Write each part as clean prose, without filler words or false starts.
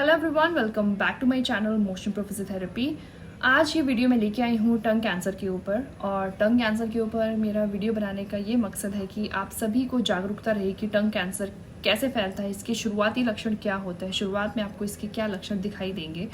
Hello everyone, welcome back to my channel motion pro physiotherapy. आज ये video मैं लेके आई हूँ टंग कैंसर के ऊपर। और टंग कैंसर के ऊपर मेरा वीडियो बनाने का ये मकसद है कि आप सभी को जागरूकता रहे कि टंग कैंसर कैसे फैलता है, इसके शुरुआती लक्षण क्या होते हैं, शुरुआत में आपको इसके क्या लक्षण दिखाई देंगे।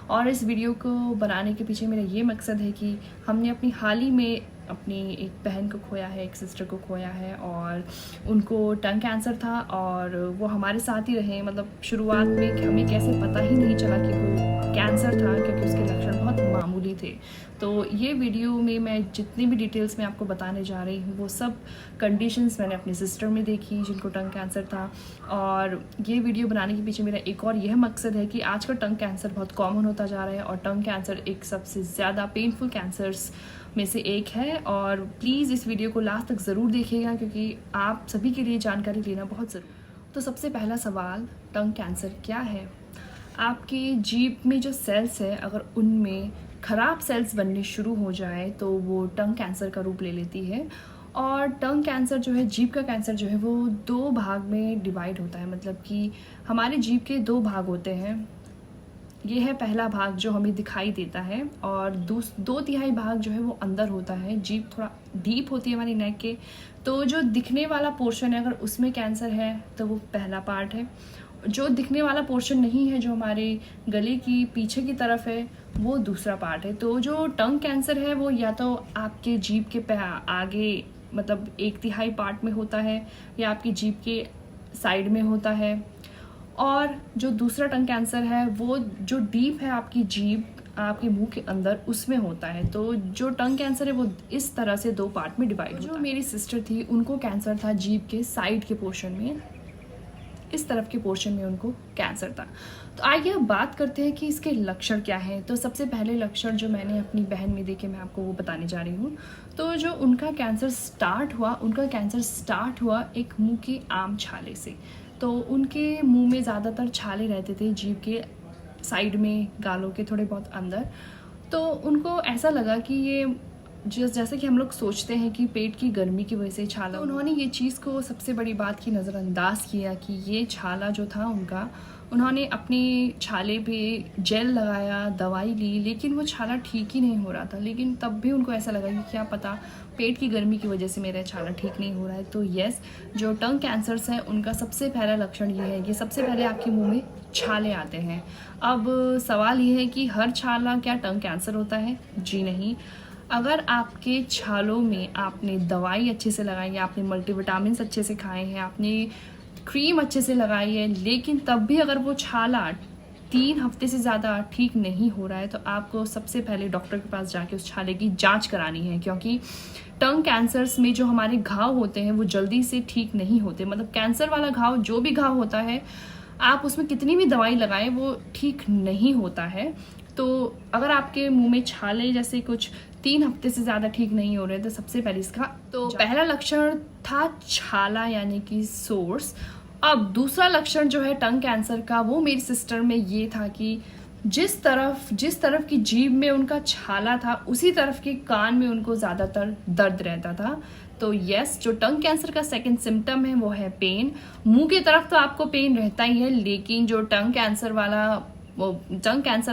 और इस वीडियो को बनाने के पीछे मेरा ये मकसद है कि हमने अपनी हाल ही में अपनी एक बहन को खोया है, एक सिस्टर को खोया है, और उनको टंग कैंसर था और वो हमारे साथ ही रहे। मतलब शुरुआत में कि हमें कैसे पता ही नहीं चला कि वो कैंसर था, क्योंकि उसके लक्षण बहुत मामूली थे। तो ये वीडियो में मैं जितनी भी डिटेल्स में आपको बताने जा रही हूँ वो सब कंडीशंस मैंने अपनी सिस्टर में देखी जिनको टंग कैंसर था। और ये वीडियो बनाने के पीछे मेरा एक और यह मकसद है कि आजकल टंग कैंसर बहुत कॉमन होता जा रहा है और टंग कैंसर एक सबसे ज़्यादा पेनफुल कैंसर्स में से एक है। और प्लीज़ इस वीडियो को लास्ट तक ज़रूर देखिएगा क्योंकि आप सभी के लिए जानकारी लेना बहुत ज़रूरी। तो सबसे पहला सवाल, टंग कैंसर क्या है? आपकी जीभ में जो सेल्स है, अगर उनमें ख़राब सेल्स बनने शुरू हो जाए तो वो टंग कैंसर का रूप ले लेती है। और टंग कैंसर जो है, जीभ का कैंसर जो है, वो दो भाग में डिवाइड होता है। मतलब कि हमारे जीभ के दो भाग होते हैं। ये है पहला भाग जो हमें दिखाई देता है, और दो तिहाई भाग जो है वो अंदर होता है। जीभ थोड़ा डीप होती है हमारी नेक के, तो जो दिखने वाला पोर्शन है, अगर उसमें कैंसर है तो वो पहला पार्ट है। जो दिखने वाला पोर्शन नहीं है, जो हमारे गले की पीछे की तरफ है, वो दूसरा पार्ट है। तो जो टंग कैंसर है वो या तो आपके जीभ के आगे, मतलब एक तिहाई पार्ट में होता है, या आपकी जीभ के साइड में होता है। और जो दूसरा टंग कैंसर है वो जो डीप है आपकी जीभ, आपके मुंह के अंदर, उसमें होता है। तो जो टंग कैंसर है वो इस तरह से दो पार्ट में डिवाइड होता है। जो मेरी सिस्टर थी उनको कैंसर था जीभ के साइड के पोर्शन में, इस तरफ के पोर्शन में उनको कैंसर था। तो आइए अब बात करते हैं कि इसके लक्षण क्या हैं। तो सबसे पहले लक्षण जो मैंने अपनी बहन में देखे, मैं आपको वो बताने जा रही हूँ। तो जो उनका कैंसर स्टार्ट हुआ एक मुंह के आम छाले से। तो उनके मुंह में ज़्यादातर छाले रहते थे, जीभ के साइड में, गालों के थोड़े बहुत अंदर। तो उनको ऐसा लगा कि ये जैसे कि हम लोग सोचते हैं कि पेट की गर्मी की वजह से छाला, तो उन्होंने ये चीज़ को सबसे बड़ी बात की नज़रअंदाज किया कि ये छाला जो था उनका, उन्होंने अपने छाले पे जेल लगाया, दवाई ली, लेकिन वो छाला ठीक ही नहीं हो रहा था। लेकिन तब भी उनको ऐसा लगा कि क्या पता पेट की गर्मी की वजह से मेरा छाला ठीक नहीं हो रहा है। तो यस, जो टंग कैंसर्स हैं उनका सबसे पहला लक्षण ये है कि सबसे पहले आपके मुंह में छाले आते हैं। अब सवाल ये है कि हर छाला क्या टंग कैंसर होता है? जी नहीं। अगर आपके छालों में आपने दवाई अच्छे से लगाई है, आपने मल्टीविटामिन अच्छे से खाए हैं, आपने क्रीम अच्छे से लगाई है, लेकिन तब भी अगर वो छाला 3 हफ्ते से ज़्यादा ठीक नहीं हो रहा है, तो आपको सबसे पहले डॉक्टर के पास जाके उस छाले की जांच करानी है। क्योंकि टंग कैंसर्स में जो हमारे घाव होते हैं वो जल्दी से ठीक नहीं होते। मतलब कैंसर वाला घाव, जो भी घाव होता है, आप उसमें कितनी भी दवाई लगाएं वो ठीक नहीं होता है। तो अगर आपके मुंह में छाले जैसे कुछ 3 हफ्ते से ज़्यादा ठीक नहीं हो रहे, तो सबसे पहले इसका पहला लक्षण था छाला, यानी कि सोर्स। अब दूसरा लक्षण जो है टंग कैंसर का, वो मेरी सिस्टर में ये था कि जिस तरफ की जीभ में उनका छाला था, उसी तरफ के कान में उनको ज़्यादातर दर्द रहता था। तो यस, जो टंग कैंसर का सेकंड सिम्टम है वो है पेन। मुंह की तरफ तो आपको पेन रहता ही है, लेकिन जो टंग कैंसर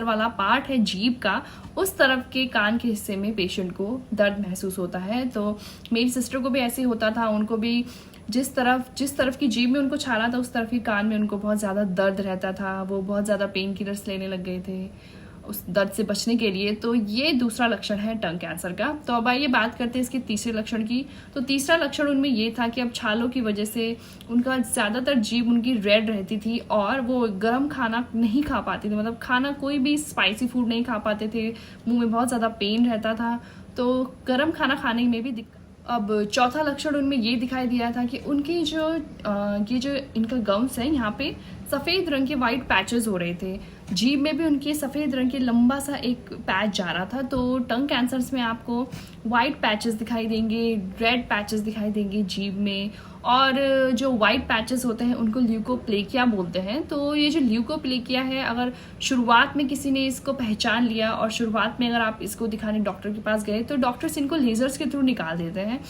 वाला पार्ट है जीभ का, उस तरफ के कान के हिस्से में पेशेंट को दर्द महसूस होता है। तो मेरी सिस्टर को भी ऐसे होता था, उनको भी जिस तरफ की जीभ में उनको छाला था, उस तरफ के कान में उनको बहुत ज़्यादा दर्द रहता था। वो बहुत ज़्यादा पेन किलर्स लेने लग गए थे उस दर्द से बचने के लिए। तो ये दूसरा लक्षण है टंग कैंसर का। तो अब आइए बात करते हैं इसके तीसरे लक्षण की। तो तीसरा लक्षण उनमें ये था कि अब छालों की वजह से उनका ज़्यादातर जीभ उनकी रेड रहती थी और वो गर्म खाना नहीं खा पाते थे। मतलब खाना, कोई भी स्पाइसी फूड नहीं खा पाते थे, मुंह में बहुत ज़्यादा पेन रहता था, तो गर्म खाना खाने में भी दिक्कत। अब चौथा लक्षण उनमें ये दिखाई दिया था कि उनकी ये जो इनका गम्स है, यहाँ पे सफ़ेद रंग के वाइट पैचेस हो रहे थे। जीभ में भी उनके सफ़ेद रंग के लंबा सा एक पैच जा रहा था। तो टंग कैंसर्स में आपको वाइट पैचेस दिखाई देंगे, रेड पैचेस दिखाई देंगे जीभ में। और जो वाइट पैचेस होते हैं उनको ल्यूकोप्लेकिया बोलते हैं। तो ये जो ल्यूकोप्लेकिया है, अगर शुरुआत में किसी ने इसको पहचान लिया और शुरुआत में अगर आप इसको दिखाने डॉक्टर के पास गए, तो डॉक्टर्स इनको लेजर्स के थ्रू निकाल देते हैं।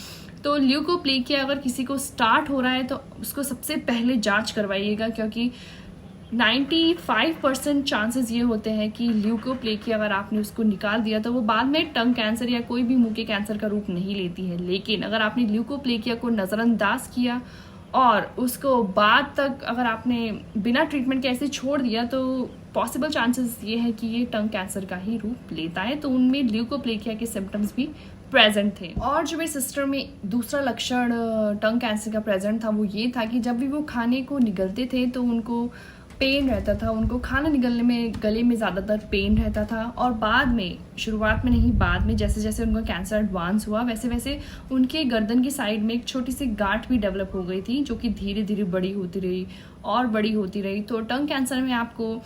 तो ल्यूकोप्लेकिया अगर किसी को स्टार्ट हो रहा है तो उसको सबसे पहले जांच करवाइएगा, क्योंकि 95% चांसेस ये होते हैं कि ल्यूकोप्लेकिया अगर आपने उसको निकाल दिया तो वो बाद में टंग कैंसर या कोई भी मुंह के कैंसर का रूप नहीं लेती है। लेकिन अगर आपने ल्यूकोप्लेकिया को नज़रअंदाज किया और उसको बाद तक अगर आपने बिना ट्रीटमेंट के ऐसे छोड़ दिया तो पॉसिबल चांसेस ये है कि ये टंग कैंसर का ही रूप लेता है। तो उनमें ल्यूकोप्लेकिया के सिम्टम्स भी प्रेजेंट थे। और जो मेरे सिस्टर में दूसरा लक्षण टंग कैंसर का प्रेजेंट था वो ये था कि जब भी वो खाने को निगलते थे तो उनको पेन रहता था, उनको खाना निगलने में गले में ज़्यादातर पेन रहता था। और बाद में, शुरुआत में नहीं, बाद में जैसे जैसे उनका कैंसर एडवांस हुआ वैसे वैसे उनके गर्दन की साइड में एक छोटी सी गांठ भी डेवलप हो गई थी, जो कि धीरे धीरे बड़ी होती रही और बड़ी होती रही। तो टंग कैंसर में आपको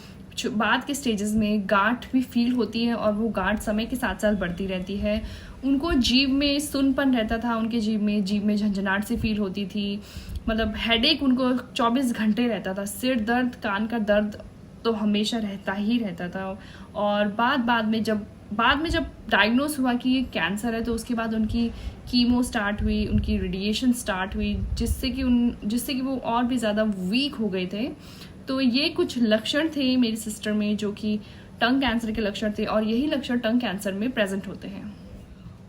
बाद के स्टेजेस में गांठ भी फील होती है और वो गांठ समय के साथ साथ बढ़ती रहती है। उनको जीभ में सुनपन रहता था, उनके जीभ में झंझनाहट से फील होती थी, मतलब हेडेक उनको 24 घंटे रहता था, सिर दर्द, कान का दर्द तो हमेशा रहता ही रहता था। और बाद में जब डायग्नोस हुआ कि ये कैंसर है तो उसके बाद उनकी कीमो स्टार्ट हुई, उनकी रेडिएशन स्टार्ट हुई, जिससे कि वो और भी ज़्यादा वीक हो गए थे। तो ये कुछ लक्षण थे मेरी सिस्टर में जो कि टंग कैंसर के लक्षण थे और यही लक्षण टंग कैंसर में प्रेजेंट होते हैं।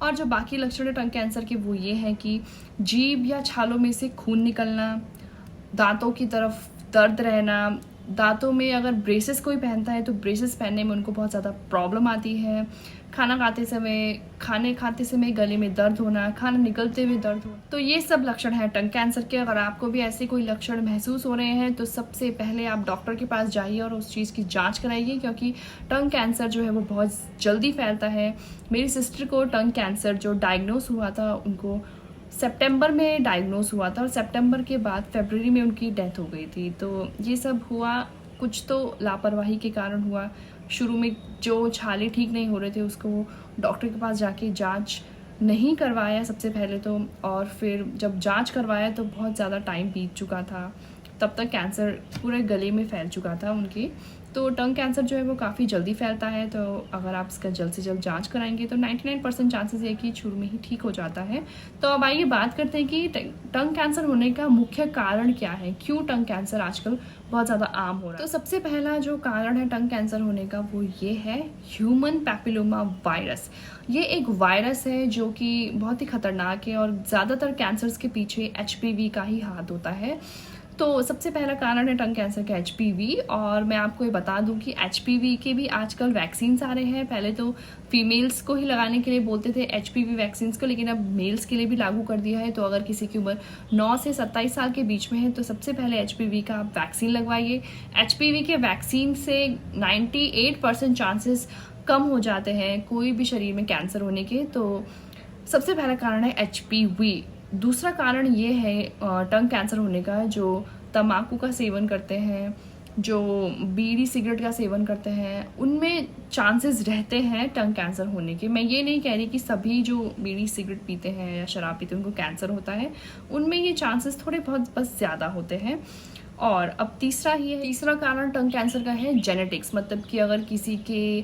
और जो बाकी लक्षण है टंग कैंसर के वो ये हैं कि जीभ या छालों में से खून निकलना, दांतों की तरफ दर्द रहना, दांतों में अगर ब्रेसेस कोई पहनता है तो ब्रेसेस पहनने में उनको बहुत ज़्यादा प्रॉब्लम आती है, खाना खाते समय गले में दर्द होना, खाना निकलते हुए दर्द होना। तो ये सब लक्षण हैं टंग कैंसर के। अगर आपको भी ऐसे कोई लक्षण महसूस हो रहे हैं तो सबसे पहले आप डॉक्टर के पास जाइए और उस चीज़ की जांच कराइए, क्योंकि टंग कैंसर जो है वो बहुत जल्दी फैलता है। मेरी सिस्टर को टंग कैंसर जो डायग्नोस हुआ था, उनको सितंबर में डायग्नोस हुआ था और सितंबर के बाद फरवरी में उनकी डेथ हो गई थी। तो ये सब हुआ कुछ तो लापरवाही के कारण हुआ। शुरू में जो छाले ठीक नहीं हो रहे थे उसको डॉक्टर के पास जाके जांच नहीं करवाया सबसे पहले तो, और फिर जब जांच करवाया तो बहुत ज़्यादा टाइम बीत चुका था, तब तक कैंसर पूरे गले में फैल चुका था उनके। तो टंग कैंसर जो है वो काफ़ी जल्दी फैलता है, तो अगर आप इसका जल्द से जल्द जांच कराएंगे तो 99% चांसेस है कि शुरू में ही ठीक हो जाता है। तो अब आइए बात करते हैं कि टंग कैंसर होने का मुख्य कारण क्या है, क्यों टंग कैंसर आजकल बहुत ज़्यादा आम हो रहा है। तो सबसे पहला जो कारण है टंग कैंसर होने का वो ये है ह्यूमन पैपिलोमा वायरस। ये एक वायरस है जो कि बहुत ही खतरनाक है और ज़्यादातर कैंसर्स के पीछे HPV का ही हाथ होता है। तो सबसे पहला कारण है टंग कैंसर का HPV। और मैं आपको ये बता दूं कि HPV के भी आजकल वैक्सीन्स आ रहे हैं। पहले तो फीमेल्स को ही लगाने के लिए बोलते थे HPV वैक्सीन्स को, लेकिन अब मेल्स के लिए भी लागू कर दिया है। तो अगर किसी की उम्र 9 से 27 साल के बीच में है तो सबसे पहले HPV का आप वैक्सीन लगवाइए। HPV के वैक्सीन से 98% चांसेस कम हो जाते हैं कोई भी शरीर में कैंसर होने के। तो सबसे पहला कारण है HPV। दूसरा कारण ये है टंग कैंसर होने का, जो तंबाकू का सेवन करते हैं, जो बीड़ी सिगरेट का सेवन करते हैं, उनमें चांसेस रहते हैं टंग कैंसर होने के। मैं ये नहीं कह रही कि सभी जो बीड़ी सिगरेट पीते हैं या शराब पीते हैं उनको कैंसर होता है, उनमें ये चांसेस थोड़े बहुत बस ज़्यादा होते हैं। और अब तीसरा कारण टंग कैंसर का है जेनेटिक्स, मतलब कि अगर किसी के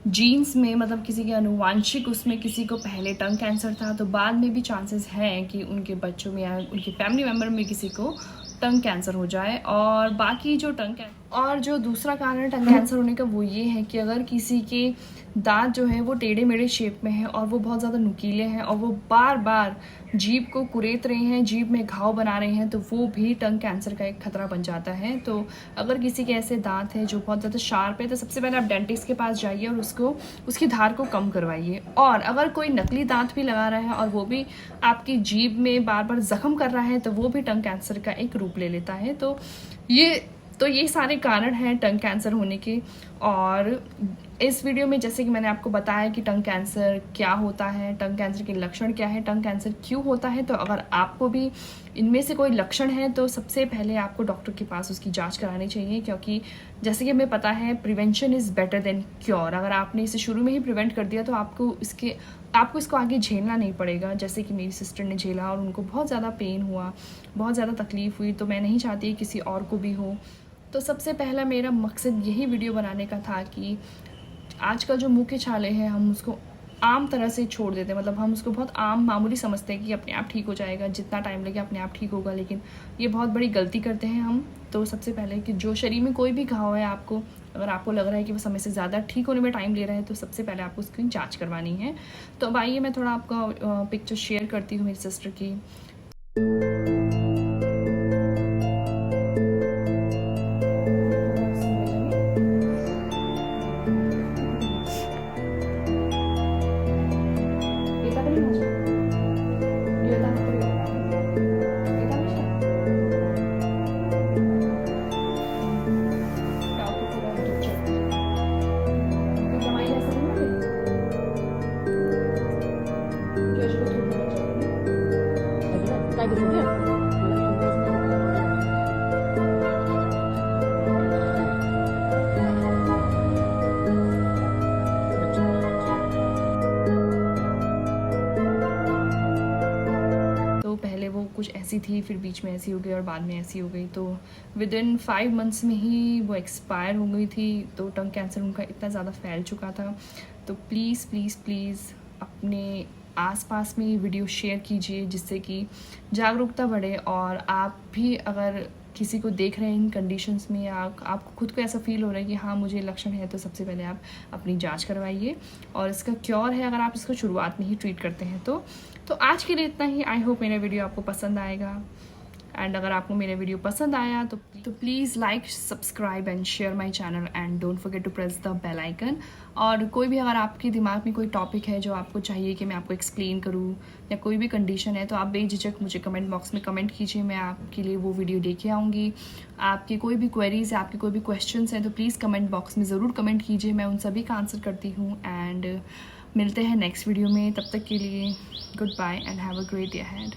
जीन्स में, मतलब किसी के अनुवांशिक उसमें किसी को पहले टंग कैंसर था तो बाद में भी चांसेस हैं कि उनके बच्चों में या उनके फैमिली मेम्बर में किसी को टंग कैंसर हो जाए। और बाकी जो दूसरा कारण है टंग कैंसर होने का वो ये है कि अगर किसी के दांत जो है वो टेढ़े मेढ़े शेप में है और वो बहुत ज़्यादा नुकीले हैं और वो बार बार जीभ को कुरेद रहे हैं, जीभ में घाव बना रहे हैं, तो वो भी टंग कैंसर का एक खतरा बन जाता है। तो अगर किसी के ऐसे दांत हैं जो बहुत ज़्यादा शार्प है तो सबसे पहले आप डेंटिस्ट के पास जाइए और उसकी धार को कम करवाइए। और अगर कोई नकली दांत भी लगा रहा है और वो भी आपकी जीभ में बार बार जख्म कर रहा है तो वो भी टंग कैंसर का एक रूप ले लेता है। तो ये सारे कारण हैं टंग कैंसर होने के। और इस वीडियो में जैसे कि मैंने आपको बताया कि टंग कैंसर क्या होता है, टंग कैंसर के लक्षण क्या है, टंग कैंसर क्यों होता है, तो अगर आपको भी इनमें से कोई लक्षण है तो सबसे पहले आपको डॉक्टर के पास उसकी जांच करानी चाहिए, क्योंकि जैसे कि हमें पता है prevention is better than cure. अगर आपने इसे शुरू में ही प्रिवेंट कर दिया तो आपको इसको आगे झेलना नहीं पड़ेगा, जैसे कि मेरी सिस्टर ने झेला और उनको बहुत ज़्यादा पेन हुआ, बहुत ज़्यादा तकलीफ़ हुई। तो मैं नहीं चाहती किसी और को भी हो। तो सबसे पहला मेरा मकसद यही वीडियो बनाने का था कि आजकल जो मुंह के छाले हैं हम उसको आम तरह से छोड़ देते हैं, मतलब हम उसको बहुत आम मामूली समझते हैं कि अपने आप ठीक हो जाएगा, जितना टाइम लगे अपने आप ठीक होगा, लेकिन ये बहुत बड़ी गलती करते हैं हम। तो सबसे पहले कि जो शरीर में कोई भी घाव है आपको, अगर आपको लग रहा है कि वो समय से ज़्यादा ठीक होने में टाइम ले रहा है, तो सबसे पहले आपको उसकी जांच करवानी है। तो अब आइए मैं थोड़ा आपका पिक्चर शेयर करती हूँ मेरी सिस्टर की। तो पहले वो कुछ ऐसी थी, फिर बीच में ऐसी हो गई और बाद में ऐसी हो गई। तो विद इन 5 मंथ्स में ही वो एक्सपायर हो गई थी। तो टंग कैंसर उनका इतना ज़्यादा फैल चुका था। तो प्लीज़ प्लीज़ प्लीज़ अपने आसपास में ये वीडियो शेयर कीजिए, जिससे कि जागरूकता बढ़े। और आप भी अगर किसी को देख रहे हैं इन कंडीशंस में, या आपको खुद को ऐसा फील हो रहा है कि हाँ मुझे लक्षण है, तो सबसे पहले आप अपनी जांच करवाइए। और इसका क्योर है अगर आप इसको शुरुआत में ही ट्रीट करते हैं तो आज के लिए इतना ही। आई होप मेरा वीडियो आपको पसंद आएगा। एंड अगर आपको मेरा वीडियो पसंद आया तो please like, subscribe and share my channel and don't forget to press the bell icon. और कोई भी अगर आपके दिमाग में कोई टॉपिक है जो आपको चाहिए कि मैं आपको एक्सप्लेन करूँ, या कोई भी कंडीशन है, तो आप बेझिझक मुझे कमेंट बॉक्स में कमेंट कीजिए। मैं आपके लिए वो वीडियो लेके आऊँगी। आपकी कोई भी क्वेरीज है, आपके कोई भी क्वेश्चंस हैं, तो प्लीज़ कमेंट बॉक्स में ज़रूर कमेंट कीजिए। मैं उन सभी का आंसर करती हूँ। एंड मिलते हैं नेक्स्ट वीडियो में। तब तक के लिए goodbye and have a great day ahead.